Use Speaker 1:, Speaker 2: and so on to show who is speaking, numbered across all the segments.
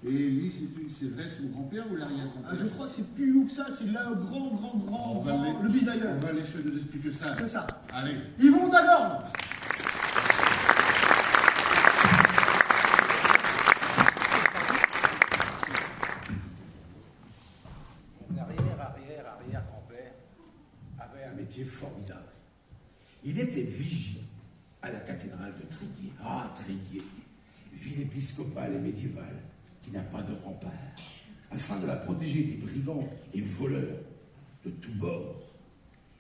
Speaker 1: Et lui, c'est vrai, son grand-père ou l'arrière-grand-père?
Speaker 2: Je crois que c'est plus haut que ça, c'est là, le bisaïeul.
Speaker 1: On va laisser nous expliquer ça.
Speaker 2: C'est ça.
Speaker 1: Allez.
Speaker 2: Yvon Dagorne.
Speaker 3: Mon arrière-arrière-arrière-grand-père avait un métier formidable. Il était vigie à la cathédrale de Tréguier. Ah, Tréguier, ville épiscopale et médiévale qui n'a pas de rempart, afin de la protéger des brigands et voleurs de tous bords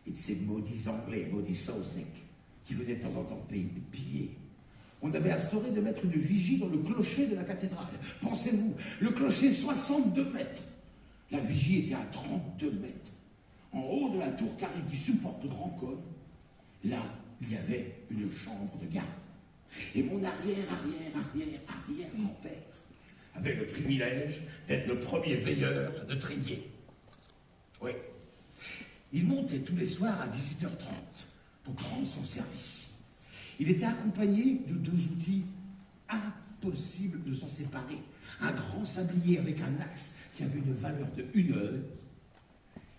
Speaker 3: et de ces maudits Anglais, maudits Sausneck, qui venaient de temps en temps piller. On avait instauré de mettre une vigie dans le clocher de la cathédrale. Pensez-vous, le clocher 62 mètres. La vigie était à 32 mètres. En haut de la tour carrée qui supporte le grand cône, là, il y avait une chambre de garde. Et mon arrière-arrière-arrière-arrière-grand-père avait le privilège d'être le premier veilleur de Tréguier. Oui. Il montait tous les soirs à 18h30 pour rendre son service. Il était accompagné de deux outils impossibles de s'en séparer. Un grand sablier avec un axe qui avait une valeur de 1 heure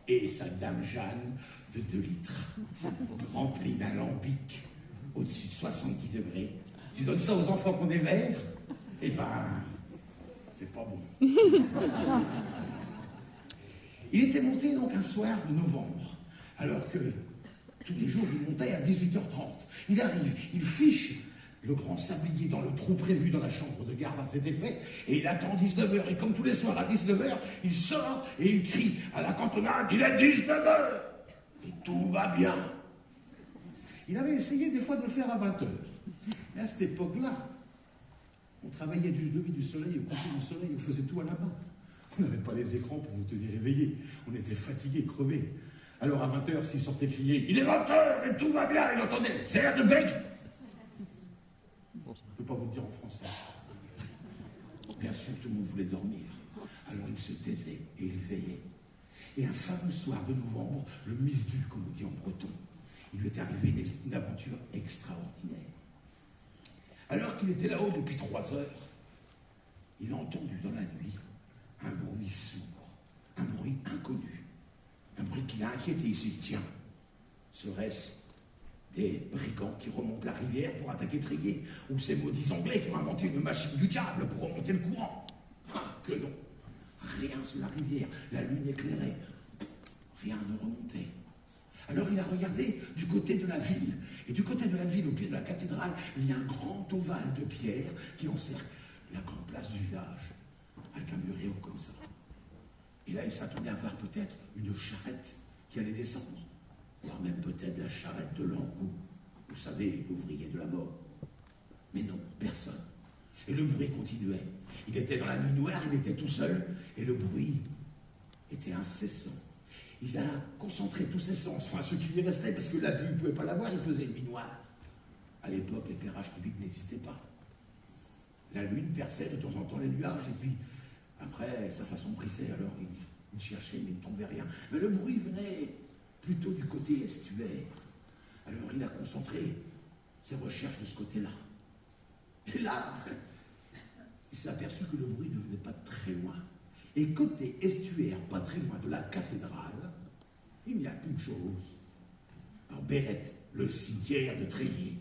Speaker 3: et sa dame Jeanne de 2 litres, remplie d'alambic au-dessus de 70 degrés. Tu donnes ça aux enfants qui ont des verres, eh ben, c'est pas bon. Il était monté donc un soir de novembre, alors que tous les jours il montait à 18h30. Il arrive, il fiche le grand sablier dans le trou prévu dans la chambre de garde à cet effet, et il attend 19h, et comme tous les soirs à 19h, il sort et il crie à la cantonade, il est 19h, et tout va bien. Il avait essayé des fois de le faire à 20h, mais à cette époque-là, on travaillait du lever du soleil au coucher du soleil, on faisait tout à la main. On n'avait pas les écrans pour nous tenir éveillés, on était fatigués, crevés. Alors à 20h, s'il sortait crier, il est 20h et tout va bien, il entendait, serre de bec. Je ne peux pas vous le dire en français. Bien sûr, tout le monde voulait dormir. Alors il se taisait et il veillait. Et un fameux soir de novembre, le misdu, comme on dit en breton, il lui est arrivé une aventure extraordinaire. Alors qu'il était là-haut depuis 3 heures, il a entendu dans la nuit un bruit sourd, un bruit inconnu, un bruit qui l'a inquiété. Il s'est dit, tiens, serait-ce des brigands qui remontent la rivière pour attaquer Tréguier, ou ces maudits Anglais qui ont inventé une machine du diable pour remonter le courant? Ah, que non! Rien sur la rivière, la lune éclairait, rien ne remontait. Alors il a regardé du côté de la ville, et du côté de la ville, au pied de la cathédrale, il y a un grand ovale de pierre qui encercle la grande place du village, avec un muret haut comme ça. Et là, il s'attendait à voir peut-être une charrette qui allait descendre, voire même peut-être la charrette de Langout, vous savez, l'ouvrier de la mort. Mais non, personne. Et le bruit continuait. Il était dans la nuit noire, il était tout seul, et le bruit était incessant. Il a concentré tous ses sens, enfin ceux qui lui restaient, parce que la vue, il ne pouvait pas la voir, il faisait une nuit noire. À l'époque, l'éclairage public n'existait pas. La lune perçait de temps en temps les nuages, et puis après, ça s'assombrissait, alors il cherchait, mais il ne tombait rien. Mais le bruit venait plutôt du côté estuaire. Alors il a concentré ses recherches de ce côté-là. Et là, il s'est aperçu que le bruit ne venait pas très loin. Et côté estuaire, pas très loin de la cathédrale, il n'y a qu'une chose. Alors Bérette, le cimetière de Tréguier.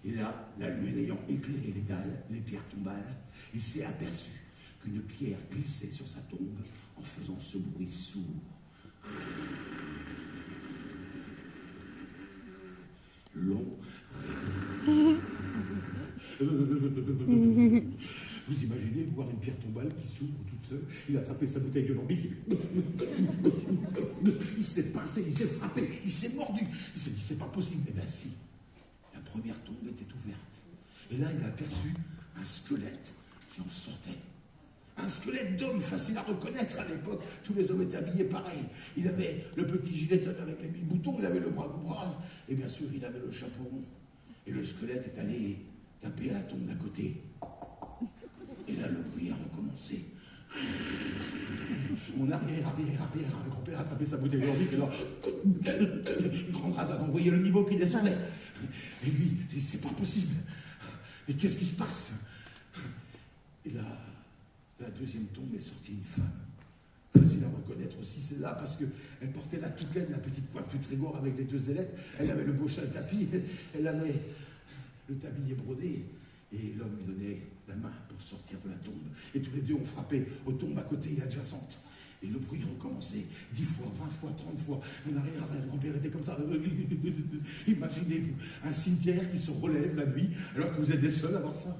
Speaker 3: Et là, la lune ayant éclairé les dalles, les pierres tombales, il s'est aperçu qu'une pierre glissait sur sa tombe en faisant ce bruit sourd. Long. Vous imaginez voir une pierre tombale qui s'ouvre toute seule, il a attrapé sa bouteille de lambic, il s'est pincé, il s'est frappé, il s'est mordu. Il s'est dit, c'est pas possible. Eh bien si, la première tombe était ouverte. Et là, il a aperçu un squelette qui en sortait. Un squelette d'homme facile à reconnaître à l'époque. Tous les hommes étaient habillés pareil. Il avait le petit gilet avec les 1000 boutons, il avait le bras bras, et bien sûr, il avait le chapeau rond. Et le squelette est allé taper à la tombe d'à côté. Et là, le bruit a recommencé. Mon arrière-grand-père a tapé sa bouteille de lambic, et alors, une grande rasade, on voyait le niveau qui descendait. Et lui, il dit, c'est pas possible. Mais qu'est-ce qui se passe? Et là, De la deuxième tombe est sortie une femme. Facile à reconnaître aussi, c'est là, parce qu'elle portait la toucaine, la petite coiffe du Trégor avec les deux ailettes. Elle avait le beau châle tapis, elle avait le tablier brodé. Et l'homme lui donnait la main pour sortir de la tombe. Et tous les deux ont frappé aux tombes à côté et adjacentes. Et le bruit recommençait 10 fois, 20 fois, 30 fois. Mon arrière-grand-père était comme ça. Imaginez-vous un cimetière qui se relève la nuit alors que vous êtes les seuls à voir ça.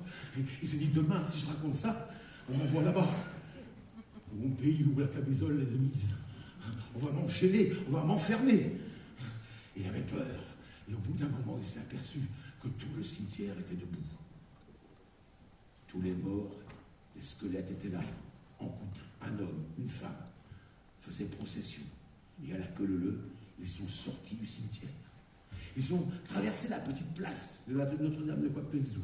Speaker 3: Il s'est dit, demain, si je raconte ça, on m'envoie là-bas. Mon pays où la camisole est de mise. On va m'enchaîner, on va m'enfermer. Et il avait peur. Et au bout d'un moment, il s'est aperçu que tout le cimetière était debout. Tous les morts, les squelettes étaient là, en couple. Un homme, une femme, faisaient procession. Et à la queue leu, ils sont sortis du cimetière. Ils ont traversé la petite place de Notre-Dame de Coipenzou.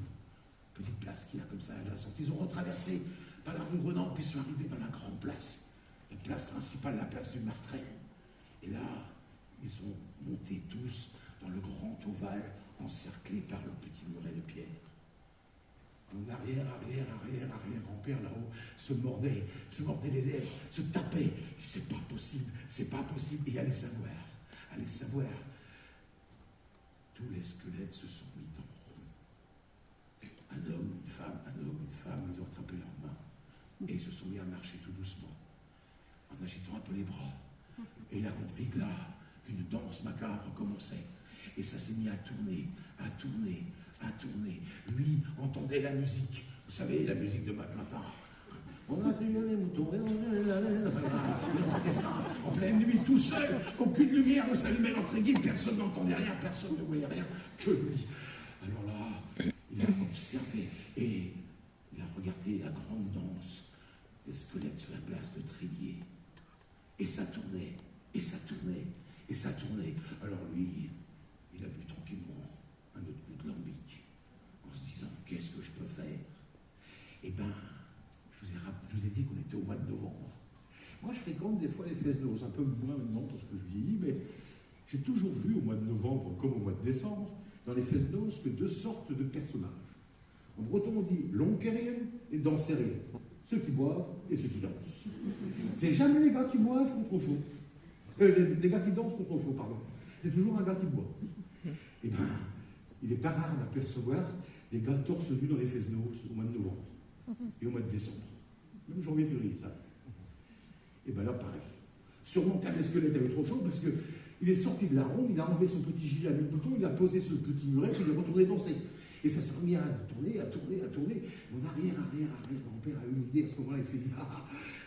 Speaker 3: Petite place qui est là comme ça adjacente. Ils ont retraversé par la rue Renan, puis sont arrivés dans la grande place. La place principale, la place du Martret. Et là, ils sont montés tous dans le grand ovale encerclé par le petit muret de pierre. Mon arrière-grand-père là-haut se mordait les lèvres, se tapait. C'est pas possible. Et allez savoir. Tous les squelettes se sont mis en rond. Un homme, une femme, ils ont attrapé leurs mains. Et ils se sont mis à marcher tout doucement, en agitant un peu les bras. Et il a compris que là, une danse macabre commençait. Et ça s'est mis à tourner. Lui entendait la musique. Vous savez, la musique de Matin. On a tué les moutons, il entendait ça en pleine nuit, tout seul, aucune lumière ne s'allumait entre guillemets, personne n'entendait rien, personne ne voyait rien, que lui. Alors là, il a observé et il a regardé la grande danse des squelettes sur la place de Tréguier. Et ça tournait. Alors lui, il a bu tranquillement un autre coup de lambic, en se disant, qu'est-ce que je peux faire? Eh bien, je vous ai dit qu'on était au mois de novembre. Moi, je fréquente des fois les Fesnos, un peu moins maintenant parce que je vieillis, mais j'ai toujours vu au mois de novembre, comme au mois de décembre, dans les Fesnos, que deux sortes de personnages. En breton, on dit l'onquérien et dansérien. Ceux qui boivent et ceux qui dansent. C'est jamais les gars qui boivent contre chaud. Les gars qui dansent contre chaud, pardon. C'est toujours un gars qui boit. Eh bien, il n'est pas rare d'apercevoir des gars torse nu dans les Fesnos au mois de novembre et au mois de décembre. Même janvier, février, ça. Et bien là, pareil. Sûrement qu'un des squelettes avait trop chaud parce qu'il est sorti de la ronde, il a enlevé son petit gilet à 1000 boutons, il a posé sur le petit muret, puis il est retourné danser. Et ça s'est remis à tourner. Mon arrière-grand-père a eu une idée à ce moment-là, il s'est dit,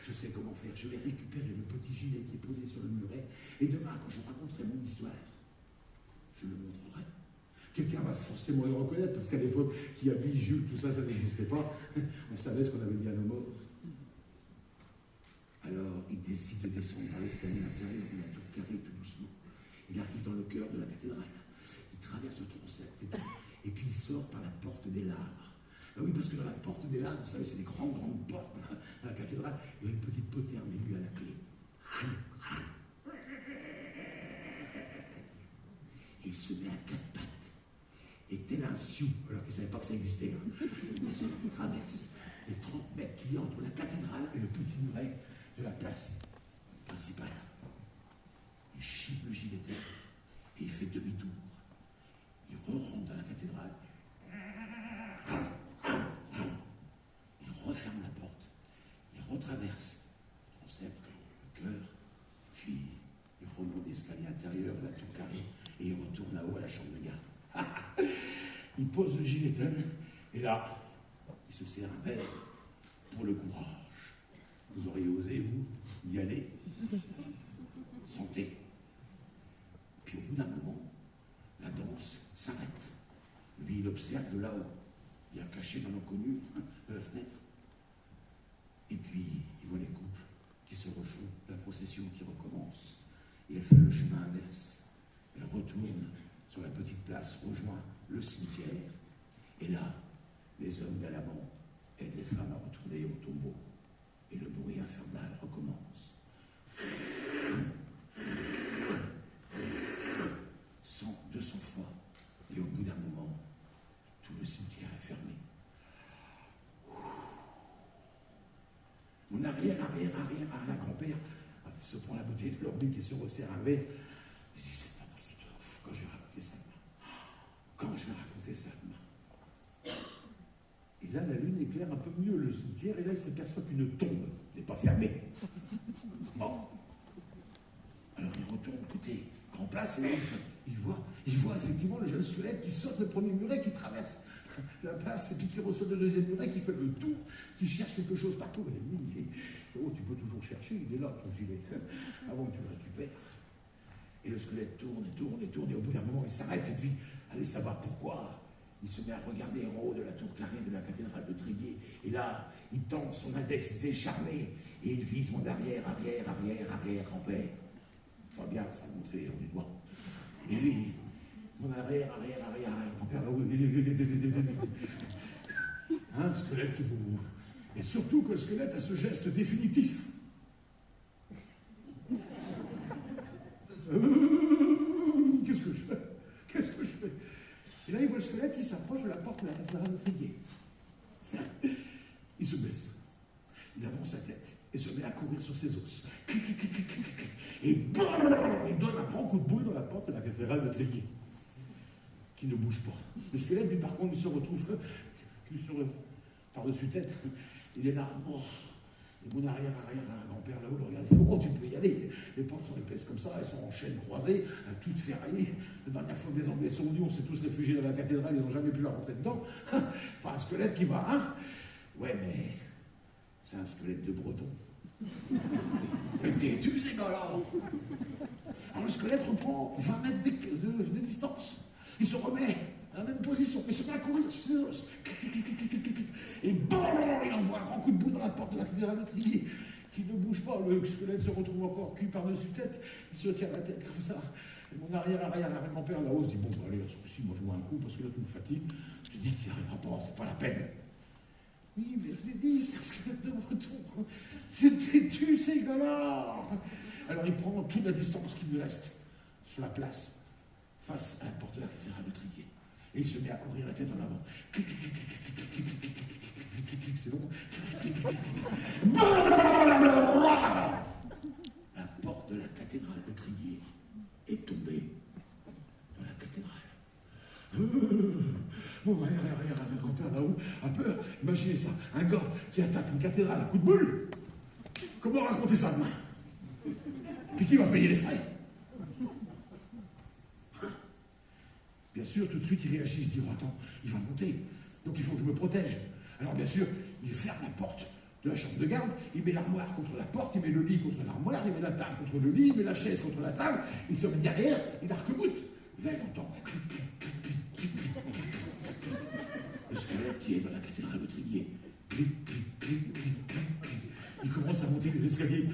Speaker 3: je sais comment faire, je vais récupérer le petit gilet qui est posé sur le muret, et demain, quand je raconterai mon histoire, je le montrerai. Quelqu'un va forcément le reconnaître, parce qu'à l'époque, qui habille Jules, tout ça, ça n'existait pas. On savait ce qu'on avait dit à nos morts. Alors, il décide de descendre par l'escalier intérieur de la tour carrée tout doucement. Il arrive dans le cœur de la cathédrale. Il traverse le transept et puis il sort par la porte des Lards. Ah oui, parce que dans la porte des Lards, vous savez, c'est des grandes portes à la cathédrale. Il y a une petite poterne aiguë à la clé. Et il se met à quatre pattes. Et tel un sioux, alors qu'il ne savait pas que ça existait. Il traverse les 30 mètres qu'il y a entre la cathédrale et le petit muret de la place principale. Il chie le gilet et il fait demi-tour. Il rentre dans la cathédrale. Il referme la porte. Il retraverse le transept, le chœur, puis il remonte l'escalier intérieur de la tour carrée et il retourne là-haut à la chambre de garde. Il pose le gilet et là, il se sert un verre pour le courage. Vous auriez osé, vous, y aller? Santé. Puis au bout d'un moment, la danse s'arrête. Lui, il observe de là-haut, bien caché dans l'inconnu de la fenêtre. Et puis, il voit les couples qui se refont, la procession qui recommence. Et elle fait le chemin inverse. Elle retourne sur la petite place, rejoint le cimetière. Et là, les hommes galamment aident les femmes à retourner au tombeau. Et le bruit infernal recommence. 100, 200 fois. Et au bout d'un moment, tout le cimetière est fermé. arrière-grand-père, il se prend la bouteille de Lormic et se resserre un verre. Il se dit, c'est pas possible, quand je vais raconter ça demain. Quand je vais raconter ça demain. Et là, la lune éclaire un peu mieux le cimetière, et là, il s'aperçoit qu'une tombe n'est pas fermée. Bon. Alors, il retourne côté grand place, et là, il voit effectivement le jeune squelette qui saute le premier muret, qui traverse la place, et puis qui ressort le deuxième muret, qui fait le tour, qui cherche quelque chose partout. Et lui, il dit, oh, tu peux toujours chercher, il est là, ton gilet, avant que tu le récupères. Et le squelette tourne, et au bout d'un moment, il s'arrête, et puis, allez savoir pourquoi. Il se met à regarder en haut de la tour carrée de la cathédrale de Tréguier. Et là, il tend son index décharné, et il vise mon arrière-grand-père. Pas bien, ça montrer les gens du doigt. Et lui, mon arrière-grand-père, là-haut, un squelette qui vous... Et surtout que le squelette a ce geste définitif. Qu'est-ce que je fais? Et là, il voit le squelette qui s'approche de la porte de la cathédrale de Tréguier. Il se baisse. Il avance sa tête et se met à courir sur ses os. Et bam, il donne un grand coup de boule dans la porte de la cathédrale de Tréguier, qui ne bouge pas. Le squelette, lui, par contre, il se retrouve par-dessus tête. Il est là. Oh. Et mon arrière-grand-père là-haut le regarde. Oh, tu peux y aller. Les portes sont épaisses comme ça, elles sont en chaîne croisée, toutes ferraillées. La dernière fois que les Anglais sont venus, on s'est tous réfugiés dans la cathédrale, ils n'ont jamais pu la rentrer dedans. Enfin, un squelette qui va, hein? Ouais, mais c'est un squelette de breton. Mais têtu, c'est gars-là. Alors le squelette reprend 20 mètres de distance. Il se remet à la même position, il se met à courir sur ses os. Et bam, il envoie un grand coup de boule dans la porte de la cathédrale de Tréguier, qui ne bouge pas. Le squelette se retrouve encore cuit par-dessus tête. Il se tient la tête comme ça. Et mon arrière-grand-père là-haut se dit, bon, bah, allez, si moi je vois un coup, parce que là tu me fatigues. Je te dis qu'il n'y arrivera pas, c'est pas la peine. Oui, mais je vous ai dit, c'est un squelette de breton. C'était tu, ces gars-là. Alors il prend toute la distance qui lui reste sur la place, face à la porte de la cathédrale de Tréguier. Et il se met à courir la tête en avant. C'est long. La porte de la cathédrale de Tréguier est tombée dans la cathédrale. Bon, grand-père là-haut a peur. Imaginez ça, un gars qui attaque une cathédrale à coup de boule. Comment raconter ça demain? Puis qui va payer les frais? Bien sûr, tout de suite, il réagit, il se dit, oh, attends, il va monter, donc il faut que je me protège. Alors bien sûr, il ferme la porte de la chambre de garde, il met l'armoire contre la porte, il met le lit contre l'armoire, il met la table contre le lit, il met la chaise contre la table, il se met derrière, il arc-boute. Et là, il entend le squelette qui est dans la cathédrale de Tréguier. Il commence à monter les escaliers.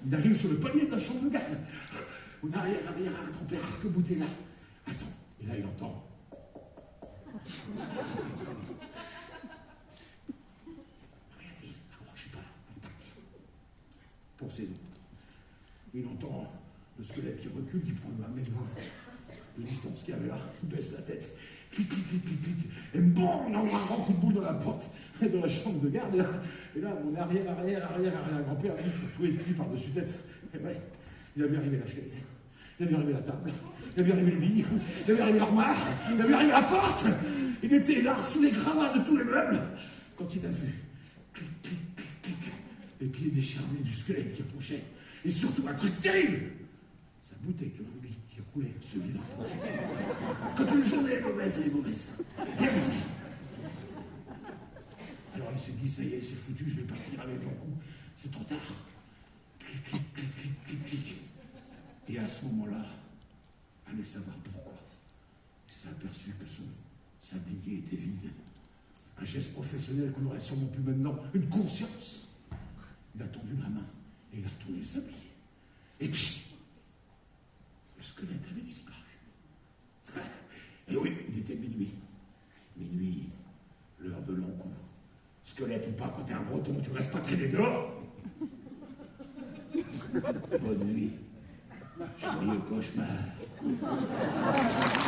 Speaker 3: Il arrive sur le palier de la chambre de garde. Mon arrière-grand-père arc-bouté là. Attends. Et là, il entend. Regardez, je suis pas là, on est parti. Pensez-vous. Il entend le squelette qui recule, qui prend la même de distance qu'il y avait là, il baisse la tête. Clic, et bon, on envoie un grand coup de boule dans la porte de la chambre de garde. Et là mon arrière-grand-père, lui, se retrouvait pris par-dessus tête. Et ben, il avait arrivé la chaise, il avait arrivé la table, il avait arrivé le lit, il avait arrivé l'armoire, il avait arrivé la porte. Il était là, sous les gravats de tous les meubles, quand il a vu les pieds décharnés du squelette qui approchait. Et surtout, un truc terrible, sa bouteille de rubis qui roulait, se vidant. Quand une journée est mauvaise, elle est mauvaise. Rien à faire. Alors il s'est dit, ça y est, c'est foutu, je vais partir avec mon coup. C'est trop tard. Clic. Et à ce moment-là, allez savoir pourquoi, il s'est aperçu que son sablier était vide. Un geste professionnel qu'on aurait sûrement pu maintenant, une conscience. Il a tendu la main et il a retourné le sablier. Et puis, le squelette avait disparu. Et oui, il était minuit. Minuit, l'heure de long coup. Squelette ou pas, quand t'es un breton, tu restes pas traîné dehors. Bonne nuit. Joyeux cauchemar.